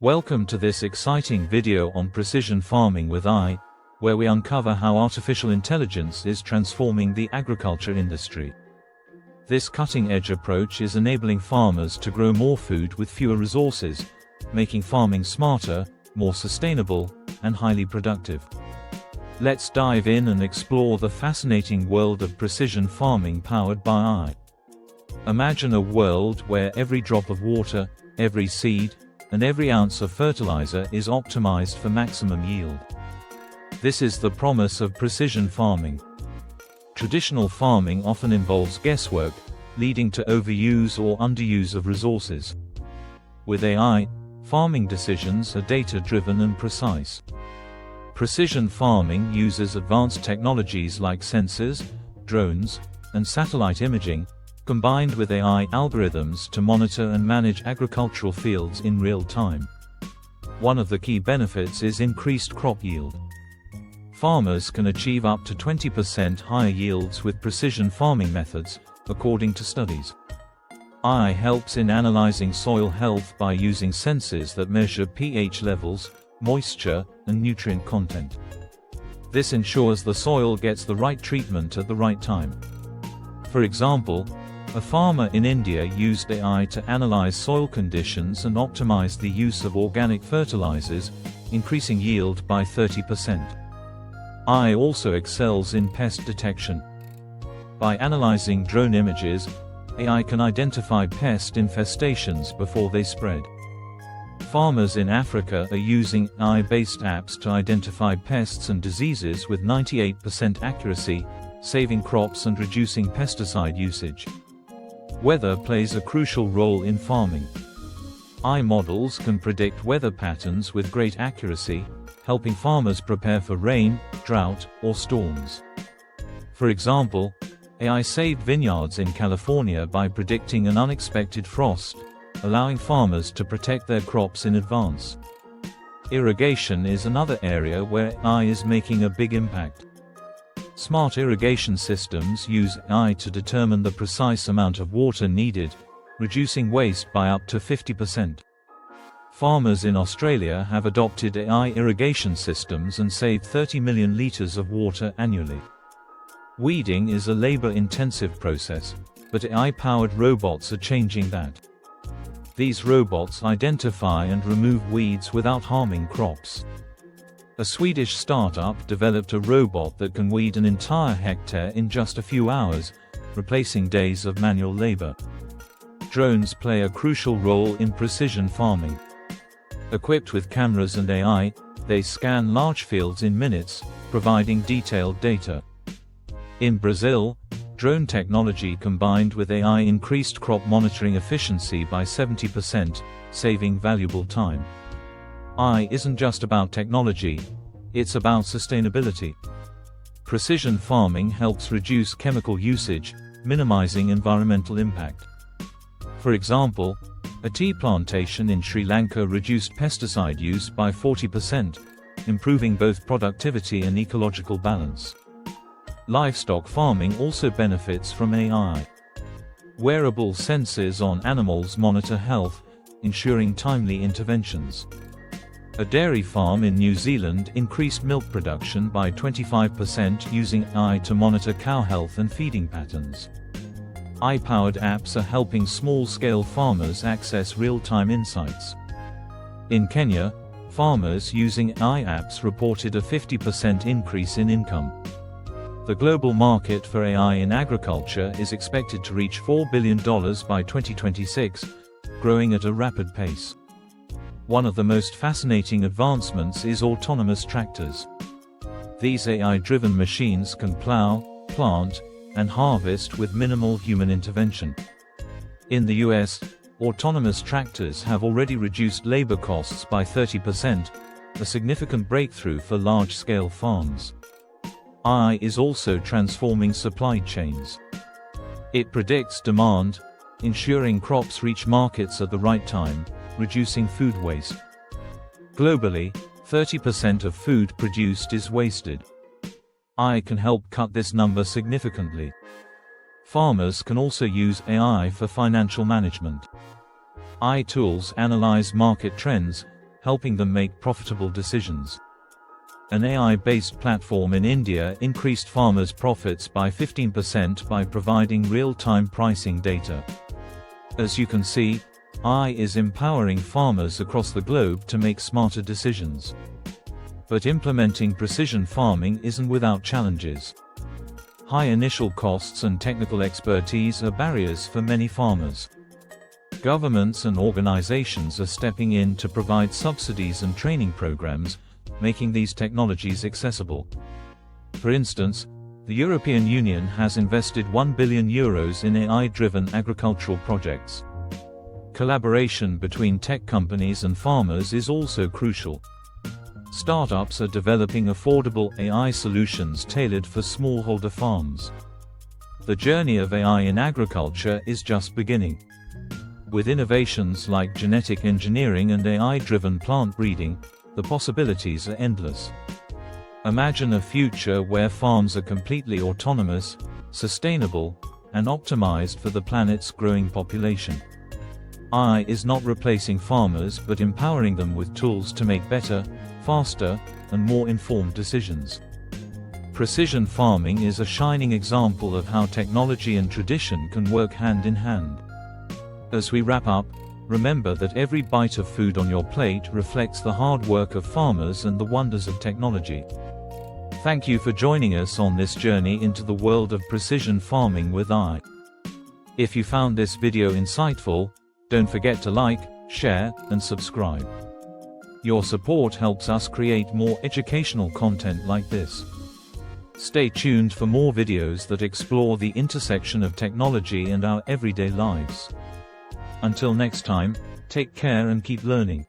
Welcome to this exciting video on precision farming with AI, where we uncover how artificial intelligence is transforming the agriculture industry. This cutting-edge approach is enabling farmers to grow more food with fewer resources, making farming smarter, more sustainable, and highly productive. Let's dive in and explore the fascinating world of precision farming powered by AI. Imagine a world where every drop of water, every seed, and every ounce of fertilizer is optimized for maximum yield. This is the promise of precision farming. Traditional farming often involves guesswork, leading to overuse or underuse of resources. With AI, farming decisions are data-driven and precise. Precision farming uses advanced technologies like sensors, drones, and satellite imaging, combined with AI algorithms to monitor and manage agricultural fields in real time. One of the key benefits is increased crop yield. Farmers can achieve up to 20% higher yields with precision farming methods, according to studies. AI helps in analyzing soil health by using sensors that measure pH levels, moisture, and nutrient content. This ensures the soil gets the right treatment at the right time. For example, a farmer in India used AI to analyze soil conditions and optimize the use of organic fertilizers, increasing yield by 30%. AI also excels in pest detection. By analyzing drone images, AI can identify pest infestations before they spread. Farmers in Africa are using AI-based apps to identify pests and diseases with 98% accuracy, saving crops and reducing pesticide usage. Weather plays a crucial role in farming. AI models can predict weather patterns with great accuracy, helping farmers prepare for rain, drought, or storms. For example, AI saved vineyards in California by predicting an unexpected frost, allowing farmers to protect their crops in advance. Irrigation is another area where AI is making a big impact. Smart irrigation systems use AI to determine the precise amount of water needed, reducing waste by up to 50%. Farmers in Australia have adopted AI irrigation systems and saved 30 million liters of water annually. Weeding is a labor-intensive process, but AI-powered robots are changing that. These robots identify and remove weeds without harming crops. A Swedish startup developed a robot that can weed an entire hectare in just a few hours, replacing days of manual labor. Drones play a crucial role in precision farming. Equipped with cameras and AI, they scan large fields in minutes, providing detailed data. In Brazil, drone technology combined with AI increased crop monitoring efficiency by 70%, saving valuable time. AI isn't just about technology, it's about sustainability. Precision farming helps reduce chemical usage, minimizing environmental impact. For example, a tea plantation in Sri Lanka reduced pesticide use by 40%, improving both productivity and ecological balance. Livestock farming also benefits from AI. Wearable sensors on animals monitor health, ensuring timely interventions. A dairy farm in New Zealand increased milk production by 25% using AI to monitor cow health and feeding patterns. AI-powered apps are helping small-scale farmers access real-time insights. In Kenya, farmers using AI apps reported a 50% increase in income. The global market for AI in agriculture is expected to reach $4 billion by 2026, growing at a rapid pace. One of the most fascinating advancements is autonomous tractors. These AI-driven machines can plow, plant, and harvest with minimal human intervention. In the US, autonomous tractors have already reduced labor costs by 30%, a significant breakthrough for large-scale farms. AI is also transforming supply chains. It predicts demand, ensuring crops reach markets at the right time, reducing food waste. Globally, 30% of food produced is wasted. AI can help cut this number significantly. Farmers can also use AI for financial management. AI tools analyze market trends, helping them make profitable decisions. An AI-based platform in India increased farmers' profits by 15% by providing real-time pricing data. As you can see, AI is empowering farmers across the globe to make smarter decisions. But implementing precision farming isn't without challenges. High initial costs and technical expertise are barriers for many farmers. Governments and organizations are stepping in to provide subsidies and training programs, making these technologies accessible. For instance, the European Union has invested €1 billion in AI-driven agricultural projects. Collaboration between tech companies and farmers is also crucial. Startups are developing affordable AI solutions tailored for smallholder farms. The journey of AI in agriculture is just beginning. With innovations like genetic engineering and AI-driven plant breeding, the possibilities are endless. Imagine a future where farms are completely autonomous, sustainable, and optimized for the planet's growing population. AI is not replacing farmers but empowering them with tools to make better, faster, and more informed decisions. Precision farming is a shining example of how technology and tradition can work hand in hand. As we wrap up, remember that every bite of food on your plate reflects the hard work of farmers and the wonders of technology. Thank you for joining us on this journey into the world of precision farming with AI. If you found this video insightful, don't forget to like, share, and subscribe. Your support helps us create more educational content like this. Stay tuned for more videos that explore the intersection of technology and our everyday lives. Until next time, take care and keep learning.